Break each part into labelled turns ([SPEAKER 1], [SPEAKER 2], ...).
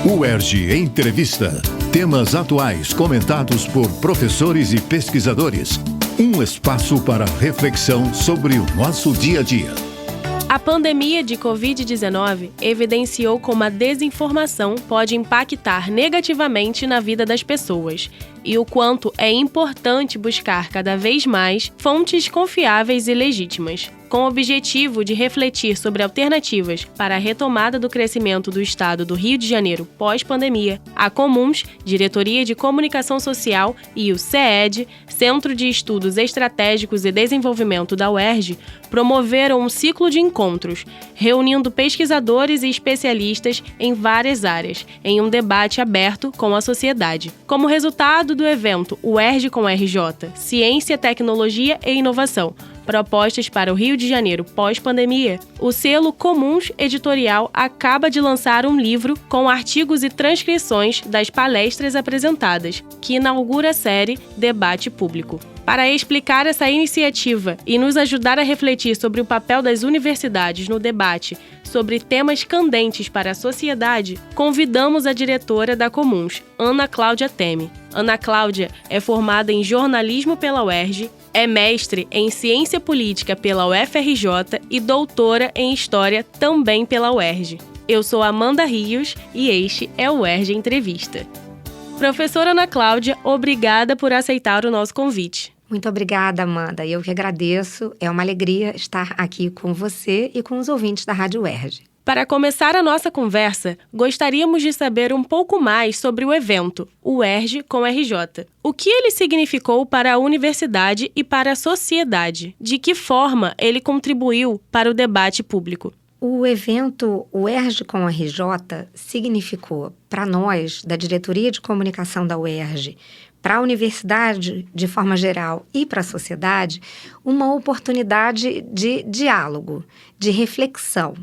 [SPEAKER 1] UERJ Entrevista. Temas atuais comentados por professores e pesquisadores. Um espaço para reflexão sobre o nosso dia a dia.
[SPEAKER 2] A pandemia de Covid-19 evidenciou como a desinformação pode impactar negativamente na vida das pessoas e o quanto é importante buscar cada vez mais fontes confiáveis e legítimas. Com o objetivo de refletir sobre alternativas para a retomada do crescimento do Estado do Rio de Janeiro pós-pandemia, a Comuns, Diretoria de Comunicação Social e o CEED, Centro de Estudos Estratégicos e Desenvolvimento da UERJ, promoveram um ciclo de encontros, reunindo pesquisadores e especialistas em várias áreas, em um debate aberto com a sociedade. Como resultado do evento UERJ com RJ, Ciência, Tecnologia e Inovação, propostas para o Rio de Janeiro pós-pandemia, o selo Comuns Editorial acaba de lançar um livro com artigos e transcrições das palestras apresentadas, que inaugura a série Debate Público. Para explicar essa iniciativa e nos ajudar a refletir sobre o papel das universidades no debate sobre temas candentes para a sociedade, convidamos a diretora da Comuns, Ana Cláudia Teme. Ana Cláudia é formada em jornalismo pela UERJ, é mestre em ciência política pela UFRJ e doutora em história também pela UERJ. Eu sou Amanda Rios e este é o UERJ Entrevista. Professora Ana Cláudia, obrigada por aceitar o nosso convite.
[SPEAKER 3] Muito obrigada, Amanda. Eu que agradeço. É uma alegria estar aqui com você e com os ouvintes da Rádio UERJ.
[SPEAKER 2] Para começar a nossa conversa, gostaríamos de saber um pouco mais sobre o evento UERJ com RJ. O que ele significou para a universidade e para a sociedade? De que forma ele contribuiu para o debate público?
[SPEAKER 3] O evento UERJ com RJ significou para nós, da Diretoria de Comunicação da UERJ, para a universidade de forma geral e para a sociedade, uma oportunidade de diálogo, de reflexão.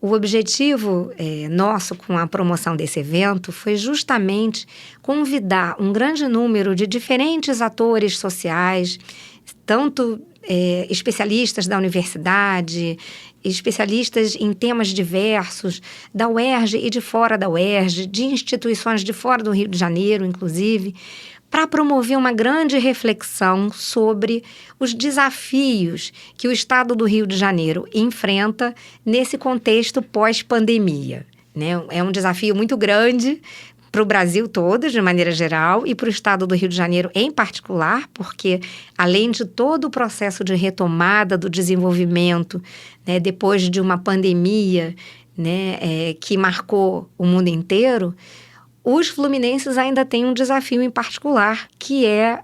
[SPEAKER 3] O objetivo nosso com a promoção desse evento foi justamente convidar um grande número de diferentes atores sociais, tanto especialistas da universidade, especialistas em temas diversos, da UERJ e de fora da UERJ, de instituições de fora do Rio de Janeiro, inclusive, para promover uma grande reflexão sobre os desafios que o Estado do Rio de Janeiro enfrenta nesse contexto pós-pandemia, né? É um desafio muito grande para o Brasil todo, de maneira geral, e para o Estado do Rio de Janeiro em particular, porque, além de todo o processo de retomada do desenvolvimento, né, depois de uma pandemia, né, que marcou o mundo inteiro, os fluminenses ainda têm um desafio em particular, que é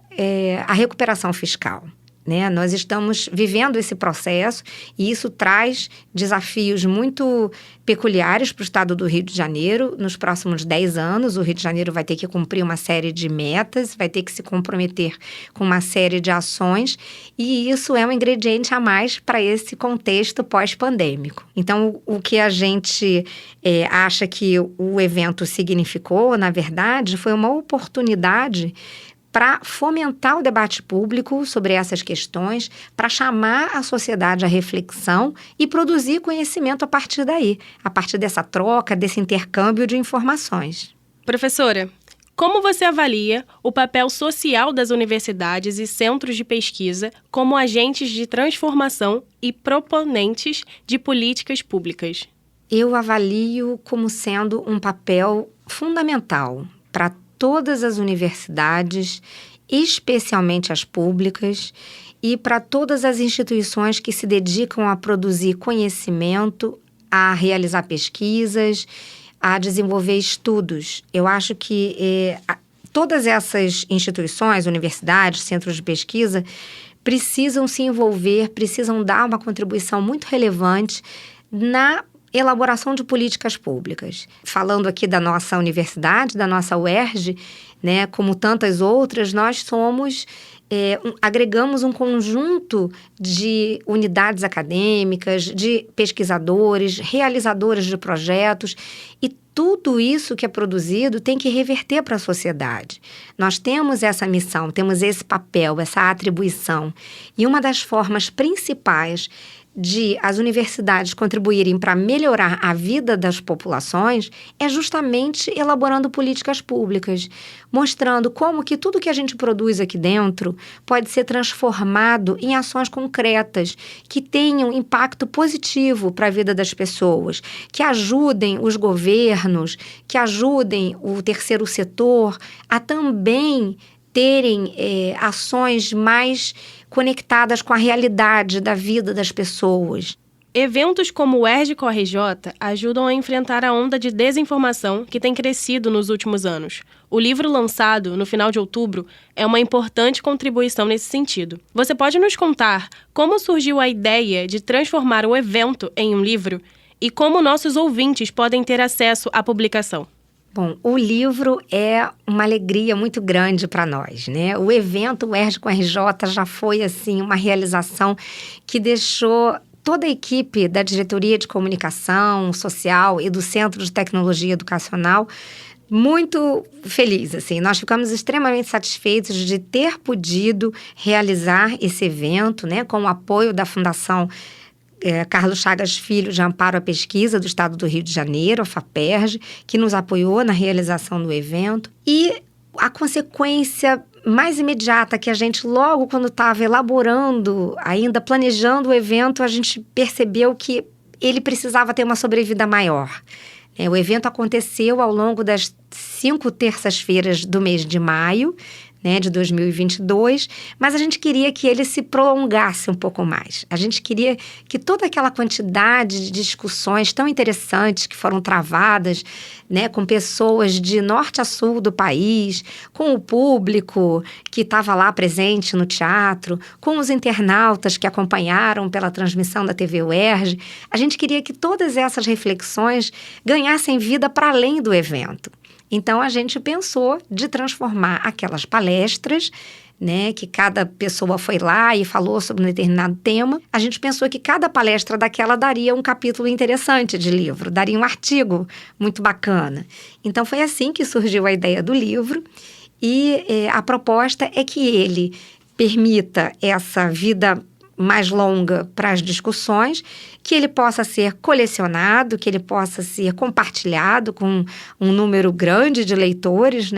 [SPEAKER 3] a recuperação fiscal, né? Nós estamos vivendo esse processo e isso traz desafios muito peculiares para o Estado do Rio de Janeiro. Nos próximos 10 anos, o Rio de Janeiro vai ter que cumprir uma série de metas, vai ter que se comprometer com uma série de ações e isso é um ingrediente a mais para esse contexto pós-pandêmico. Então, o que a gente acha que o evento significou, na verdade, foi uma oportunidade para fomentar o debate público sobre essas questões, para chamar a sociedade à reflexão e produzir conhecimento a partir daí, a partir dessa troca, desse intercâmbio de informações.
[SPEAKER 2] Professora, como você avalia o papel social das universidades e centros de pesquisa como agentes de transformação e proponentes de políticas públicas?
[SPEAKER 3] Eu avalio como sendo um papel fundamental para todas as universidades, especialmente as públicas, e para todas as instituições que se dedicam a produzir conhecimento, a realizar pesquisas, a desenvolver estudos. Eu acho que todas essas instituições, universidades, centros de pesquisa, precisam se envolver, precisam dar uma contribuição muito relevante na elaboração de políticas públicas. Falando aqui da nossa universidade, da nossa UERJ, né, como tantas outras, nós somos agregamos um conjunto de unidades acadêmicas, de pesquisadores, realizadores de projetos, e tudo isso que é produzido tem que reverter para a sociedade. Nós temos essa missão, temos esse papel, essa atribuição. E uma das formas principais de as universidades contribuírem para melhorar a vida das populações é justamente elaborando políticas públicas, mostrando como que tudo que a gente produz aqui dentro pode ser transformado em ações concretas que tenham impacto positivo para a vida das pessoas, que ajudem os governos, que ajudem o terceiro setor a também terem ações mais conectadas com a realidade da vida das pessoas.
[SPEAKER 2] Eventos como o ERJ Corre J ajudam a enfrentar a onda de desinformação que tem crescido nos últimos anos. O livro lançado no final de outubro é uma importante contribuição nesse sentido. Você pode nos contar como surgiu a ideia de transformar o evento em um livro e como nossos ouvintes podem ter acesso à publicação?
[SPEAKER 3] Bom, o livro é uma alegria muito grande para nós, né? O evento, o ERJ com RJ, já foi, assim, uma realização que deixou toda a equipe da Diretoria de Comunicação Social e do Centro de Tecnologia Educacional muito feliz, assim. Nós ficamos extremamente satisfeitos de ter podido realizar esse evento, né? Com o apoio da Fundação Carlos Chagas Filho de Amparo à Pesquisa do Estado do Rio de Janeiro, a FAPERJ, que nos apoiou na realização do evento. E a consequência mais imediata que a gente, logo quando estava elaborando, ainda planejando o evento, a gente percebeu que ele precisava ter uma sobrevida maior. O evento aconteceu ao longo das 5 terças-feiras do mês de maio, de 2022, mas a gente queria que ele se prolongasse um pouco mais. A gente queria que toda aquela quantidade de discussões tão interessantes que foram travadas, com pessoas de norte a sul do país, com o público que estava lá presente no teatro, com os internautas que acompanharam pela transmissão da TV UERJ, a gente queria que todas essas reflexões ganhassem vida para além do evento. Então, a gente pensou de transformar aquelas palestras, que cada pessoa foi lá e falou sobre um determinado tema. A gente pensou que cada palestra daquela daria um capítulo interessante de livro, daria um artigo muito bacana. Então, foi assim que surgiu a ideia do livro e a proposta é que ele permita essa vida mais longa para as discussões, que ele possa ser colecionado, que ele possa ser compartilhado com um número grande de leitores,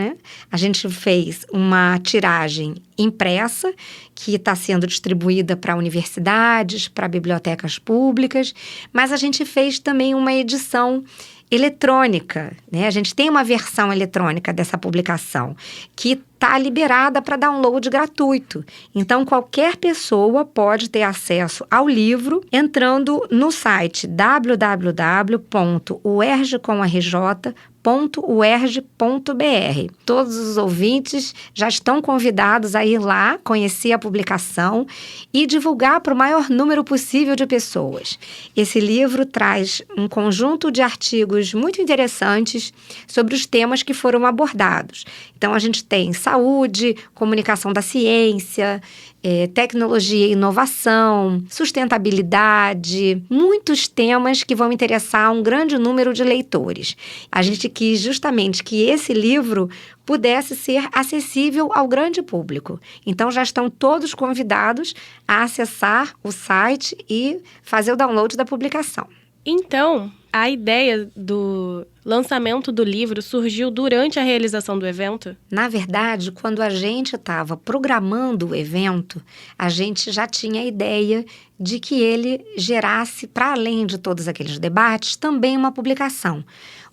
[SPEAKER 3] A gente fez uma tiragem impressa que está sendo distribuída para universidades, para bibliotecas públicas, mas a gente fez também uma edição eletrônica, A gente tem uma versão eletrônica dessa publicação que está liberada para download gratuito. Então, qualquer pessoa pode ter acesso ao livro entrando no site www.uerjcomrj.uerj.br. Todos os ouvintes já estão convidados a ir lá, conhecer a publicação e divulgar para o maior número possível de pessoas. Esse livro traz um conjunto de artigos muito interessantes sobre os temas que foram abordados. Então, a gente tem saúde, comunicação da ciência, tecnologia e inovação, sustentabilidade, muitos temas que vão interessar um grande número de leitores. A gente quis justamente que esse livro pudesse ser acessível ao grande público. Então, já estão todos convidados a acessar o site e fazer o download da publicação.
[SPEAKER 2] Então, a ideia do lançamento do livro surgiu durante a realização do evento?
[SPEAKER 3] Na verdade, quando a gente estava programando o evento, a gente já tinha a ideia de que ele gerasse, para além de todos aqueles debates, também uma publicação.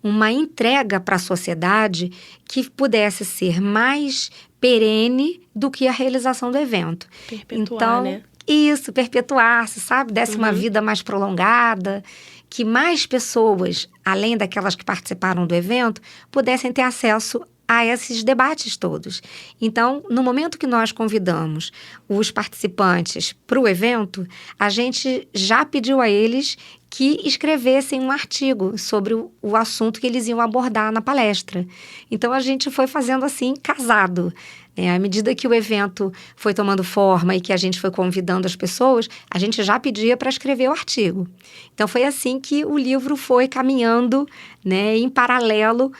[SPEAKER 3] Uma entrega para a sociedade que pudesse ser mais perene do que a realização do evento.
[SPEAKER 2] Perpetuar,
[SPEAKER 3] então, isso, perpetuar-se, sabe? Desse uma vida mais prolongada, que mais pessoas, além daquelas que participaram do evento, pudessem ter acesso a esses debates todos. Então, no momento que nós convidamos os participantes para o evento, a gente já pediu a eles que escrevessem um artigo sobre o assunto que eles iam abordar na palestra. Então, a gente foi fazendo assim, casado. À medida que o evento foi tomando forma e que a gente foi convidando as pessoas, a gente já pedia para escrever o artigo. Então, foi assim que o livro foi caminhando, em paralelo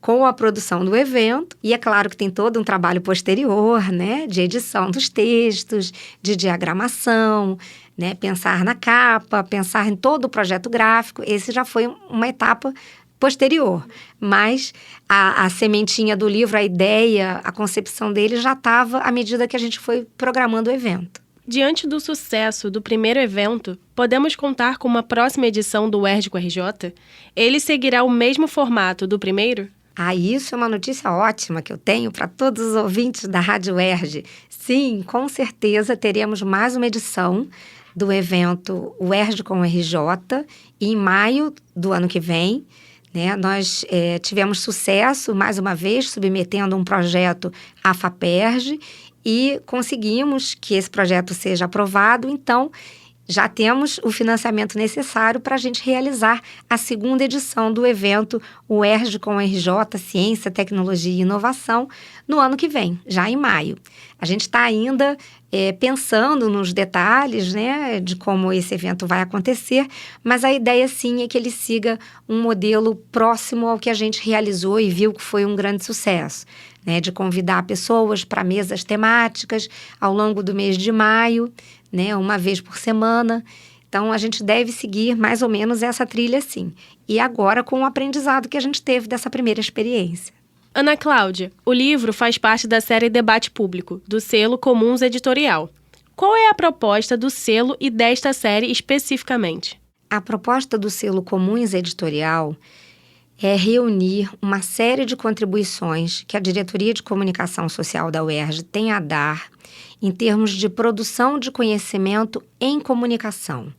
[SPEAKER 3] com a produção do evento. E é claro que tem todo um trabalho posterior, de edição dos textos, de diagramação, né? Pensar na capa, pensar em todo o projeto gráfico, esse já foi uma etapa posterior. Mas a sementinha do livro, a ideia, a concepção dele já estava à medida que a gente foi programando o evento.
[SPEAKER 2] Diante do sucesso do primeiro evento, podemos contar com uma próxima edição do UERJ com RJ? Ele seguirá o mesmo formato do primeiro?
[SPEAKER 3] Isso é uma notícia ótima que eu tenho para todos os ouvintes da Rádio UERJ. Sim, com certeza teremos mais uma edição do evento UERJ com RJ em maio do ano que vem. Né? Nós tivemos sucesso, mais uma vez, submetendo um projeto à FAPERJ e conseguimos que esse projeto seja aprovado. Então, já temos o financiamento necessário para a gente realizar a segunda edição do evento UERJ com RJ, Ciência, Tecnologia e Inovação, no ano que vem, já em maio. A gente está ainda pensando nos detalhes, né, de como esse evento vai acontecer, mas a ideia, sim, é que ele siga um modelo próximo ao que a gente realizou e viu que foi um grande sucesso, né, de convidar pessoas para mesas temáticas ao longo do mês de maio, né, uma vez por semana. Então, a gente deve seguir mais ou menos essa trilha, sim. E agora com o aprendizado que a gente teve dessa primeira experiência.
[SPEAKER 2] Ana Cláudia, o livro faz parte da série Debate Público, do selo Comuns Editorial. Qual é a proposta do selo e desta série especificamente?
[SPEAKER 3] A proposta do selo Comuns Editorial é reunir uma série de contribuições que a Diretoria de Comunicação Social da UERJ tem a dar em termos de produção de conhecimento em comunicação.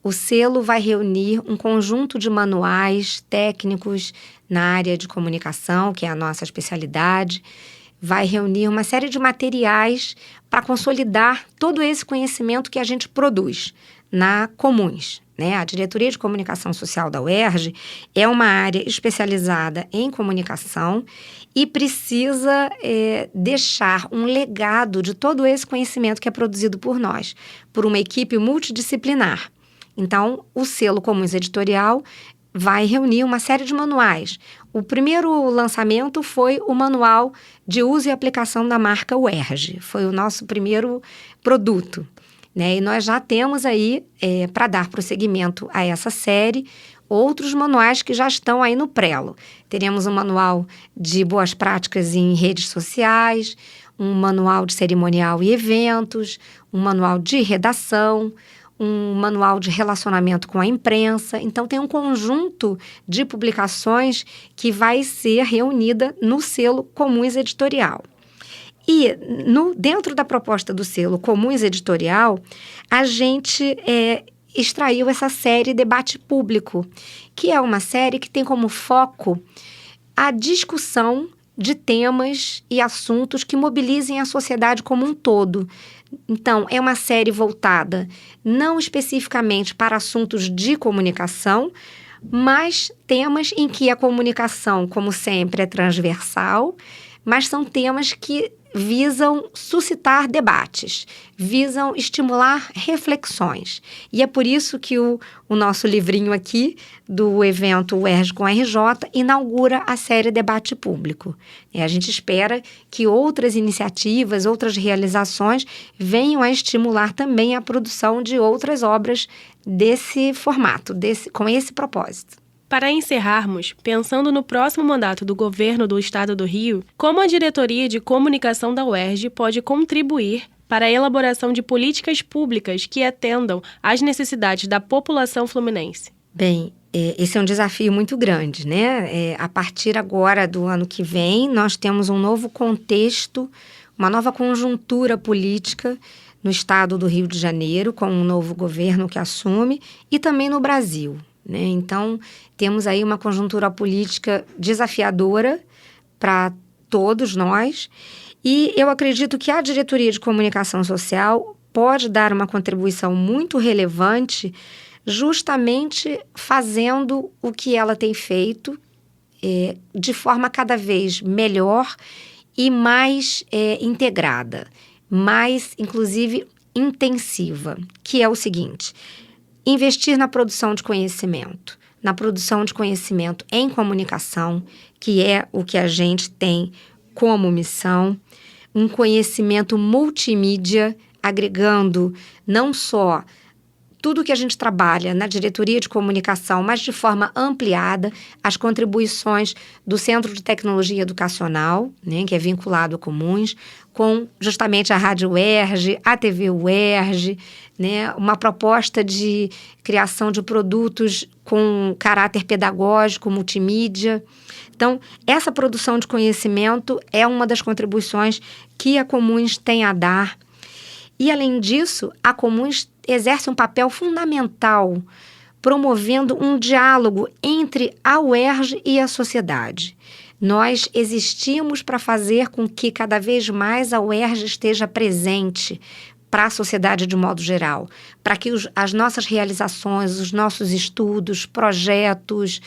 [SPEAKER 3] O selo vai reunir um conjunto de manuais técnicos na área de comunicação, que é a nossa especialidade, vai reunir uma série de materiais para consolidar todo esse conhecimento que a gente produz na Comuns. Né? A Diretoria de Comunicação Social da UERJ é uma área especializada em comunicação e precisa deixar um legado de todo esse conhecimento que é produzido por nós, por uma equipe multidisciplinar. Então, o selo Comuns Editorial vai reunir uma série de manuais. O primeiro lançamento foi o Manual de Uso e Aplicação da Marca UERJ. Foi o nosso primeiro produto. Né? E nós já temos aí, para dar prosseguimento a essa série, outros manuais que já estão aí no prelo. Teremos um manual de boas práticas em redes sociais, um manual de cerimonial e eventos, um manual de redação, um manual de relacionamento com a imprensa. Então, tem um conjunto de publicações que vai ser reunida no selo Comuns Editorial. E dentro da proposta do selo Comuns Editorial, a gente extraiu essa série Debate Público, que é uma série que tem como foco a discussão de temas e assuntos que mobilizem a sociedade como um todo. Então, é uma série voltada não especificamente para assuntos de comunicação, mas temas em que a comunicação, como sempre, é transversal, mas são temas que visam suscitar debates, visam estimular reflexões. E é por isso que o nosso livrinho aqui, do evento UERJ com RJ, inaugura a série Debate Público. E a gente espera que outras iniciativas, outras realizações venham a estimular também a produção de outras obras desse formato, com esse propósito.
[SPEAKER 2] Para encerrarmos, pensando no próximo mandato do governo do Estado do Rio, como a Diretoria de Comunicação da UERJ pode contribuir para a elaboração de políticas públicas que atendam às necessidades da população fluminense?
[SPEAKER 3] Bem, esse é um desafio muito grande, né? A partir agora do ano que vem, nós temos um novo contexto, uma nova conjuntura política no Estado do Rio de Janeiro, com um novo governo que assume, e também no Brasil. Né? Então, temos aí uma conjuntura política desafiadora para todos nós e eu acredito que a Diretoria de Comunicação Social pode dar uma contribuição muito relevante justamente fazendo o que ela tem feito de forma cada vez melhor e mais integrada, mais, inclusive, intensiva, que é o seguinte: investir na produção de conhecimento em comunicação, que é o que a gente tem como missão, um conhecimento multimídia, agregando não só tudo que a gente trabalha na diretoria de comunicação, mas de forma ampliada, as contribuições do Centro de Tecnologia Educacional, né, que é vinculado a Comuns, com justamente a Rádio UERJ, a TV UERJ, né, uma proposta de criação de produtos com caráter pedagógico, multimídia. Então, essa produção de conhecimento é uma das contribuições que a Comuns tem a dar. E, além disso, a Comuns exerce um papel fundamental promovendo um diálogo entre a UERJ e a sociedade. Nós existimos para fazer com que cada vez mais a UERJ esteja presente para a sociedade de modo geral, para que as nossas realizações, os nossos estudos, projetos,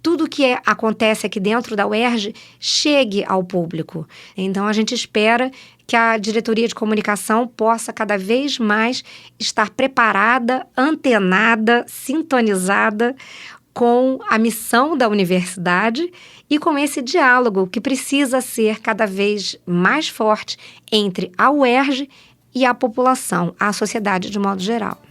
[SPEAKER 3] tudo que acontece aqui dentro da UERJ chegue ao público. Então, a gente espera que a diretoria de comunicação possa cada vez mais estar preparada, antenada, sintonizada com a missão da universidade e com esse diálogo que precisa ser cada vez mais forte entre a UERJ e a população, a sociedade de modo geral.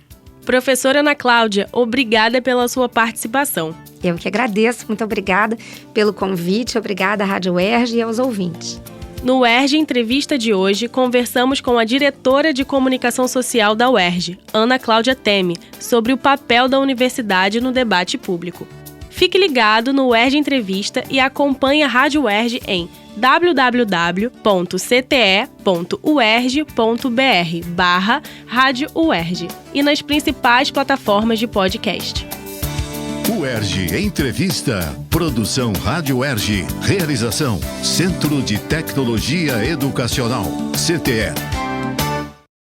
[SPEAKER 2] Professora Ana Cláudia, obrigada pela sua participação.
[SPEAKER 3] Eu que agradeço, muito obrigada pelo convite, obrigada à Rádio UERJ e aos ouvintes.
[SPEAKER 2] No UERJ Entrevista de hoje, conversamos com a diretora de Comunicação Social da UERJ, Ana Cláudia Teme, sobre o papel da universidade no debate público. Fique ligado no UERJ Entrevista e acompanhe a Rádio UERJ em www.cte.uerj.br/Rádio UERJ e nas principais plataformas de podcast.
[SPEAKER 1] UERJ Entrevista. Produção Rádio UERJ. Realização Centro de Tecnologia Educacional, CTE.